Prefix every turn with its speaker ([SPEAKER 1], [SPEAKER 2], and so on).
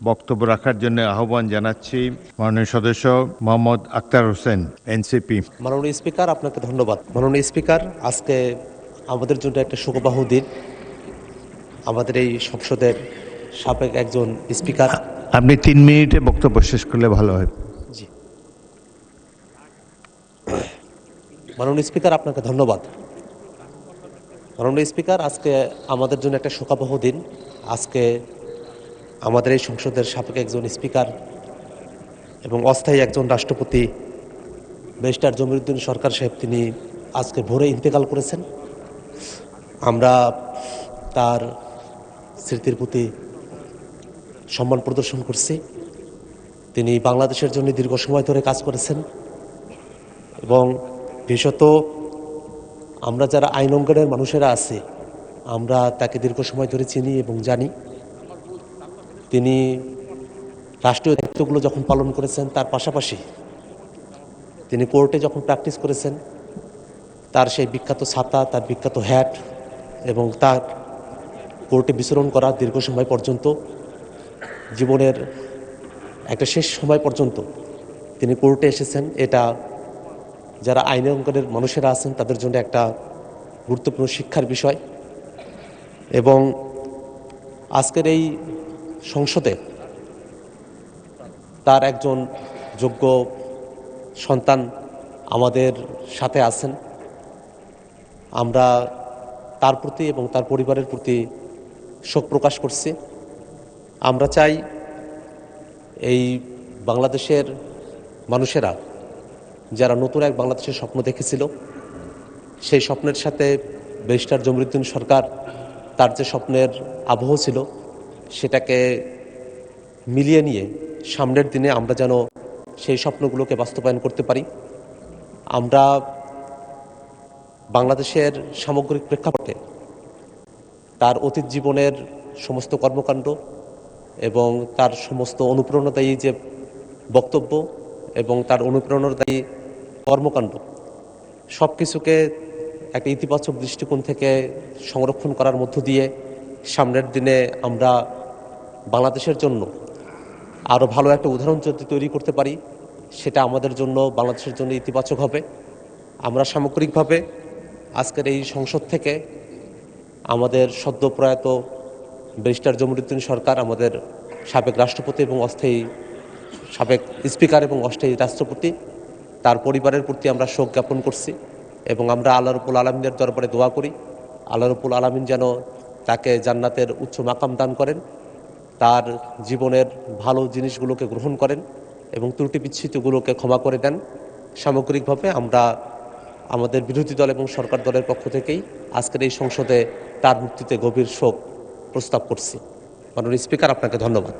[SPEAKER 1] বক্তব্য রাখার জন্য আহ্বান জানাচ্ছি মাননীয় সদস্য মোহাম্মদ আক্তার হোসেন, এনসিপি।
[SPEAKER 2] মাননীয় স্পিকার, আপনাকে ধন্যবাদ। মাননীয় স্পিকার, আজকে আমাদের জন্য একটা শোকবাহ দিন। আমাদের এই সংসদের সাবেক একজন স্পিকার।
[SPEAKER 1] আপনি 3 মিনিটে বক্তব্য শেষ করলে ভালো হয়।
[SPEAKER 2] জি, মাননীয় স্পিকার, আপনাকে ধন্যবাদ। মাননীয় স্পিকার, আজকে আমাদের জন্য একটা শোকাবহ দিন। আজকে আমাদের এই সংসদের সাবেক একজন স্পিকার এবং অস্থায়ী একজন রাষ্ট্রপতি ব্যারিস্টার জমিরুদ্দিন সরকার সাহেব, তিনি আজকে ভোরে ইন্তেকাল করেছেন। আমরা তার স্মৃতির প্রতি সম্মান প্রদর্শন করছি। তিনি বাংলাদেশের জন্য দীর্ঘ সময় ধরে কাজ করেছেন এবং বিশেষত আমরা যারা আইন অঙ্গনের মানুষেরা আছি, আমরা তাকে দীর্ঘ সময় ধরে চিনি এবং জানি। তিনি রাষ্ট্রীয় দায়িত্বগুলো যখন পালন করেছেন, তার পাশাপাশি তিনি কোর্টে যখন প্র্যাকটিস করেছেন, তার সেই বিখ্যাত ছাতা, তার বিখ্যাত হ্যাট এবং তার কোর্টে বিচরণ করা দীর্ঘ সময় পর্যন্ত, জীবনের একটা শেষ সময় পর্যন্ত তিনি কোর্টে এসেছেন, এটা যারা আইন অঙ্গনের মানুষেরা আছেন তাদের জন্য একটা গুরুত্বপূর্ণ শিক্ষার বিষয়। এবং আজকের এই সংসদে তার একজন যোগ্য সন্তান আমাদের সাথে আছেন। আমরা তার প্রতি এবং তার পরিবারের প্রতি শোক প্রকাশ করছি। আমরা চাই এই বাংলাদেশের মানুষেরা যারা নতুন এক বাংলাদেশের স্বপ্ন দেখেছিল, সেই স্বপ্নের সাথে ব্যারিস্টার জমিরুদ্দিন সরকার তার যে স্বপ্নের আবহ ছিল, সেটাকে মিলিয়ে নিয়ে সামনের দিনে আমরা যেন সেই স্বপ্নগুলোকে বাস্তবায়ন করতে পারি। আমরা বাংলাদেশের সামগ্রিক প্রেক্ষাপটে তার অতীত জীবনের সমস্ত কর্মকাণ্ড এবং তার সমস্ত অনুপ্রেরণাদায়ী যে বক্তব্য এবং তার অনুপ্রেরণাদায়ী কর্মকাণ্ড, সব কিছুকে একটা ইতিবাচক দৃষ্টিকোণ থেকে সংরক্ষণ করার মধ্য দিয়ে সামনের দিনে আমরা বাংলাদেশের জন্য আরও ভালো একটা উদাহরণ যদি তৈরি করতে পারি, সেটা আমাদের জন্য, বাংলাদেশের জন্য ইতিবাচক হবে। আমরা সামগ্রিকভাবে আজকের এই সংসদ থেকে আমাদের সদ্য প্রয়াত ব্যারিস্টার জমিরুদ্দিন সরকার, আমাদের সাবেক রাষ্ট্রপতি এবং অস্থায়ী সাবেক স্পিকার এবং অস্থায়ী রাষ্ট্রপতি, তার পরিবারের প্রতি আমরা শোক জ্ঞাপন করছি এবং আমরা আল্লাহ রাব্বুল আলামিনের দরবারে দোয়া করি আল্লাহ রাব্বুল আলামিন যেন তাকে জান্নাতের উচ্চ মাকাম দান করেন, তার জীবনের ভালো জিনিসগুলোকে গ্রহণ করেন এবং ত্রুটি বিচ্ছুতিগুলোকে ক্ষমা করে দেন। সামগ্রিকভাবে আমরা আমাদের বিরোধী দল এবং সরকার দলের পক্ষ থেকেই আজকের এই সংসদে তার মৃত্যুতে গভীর শোক প্রস্তাব করছি। মাননীয় স্পিকার, আপনাকে ধন্যবাদ।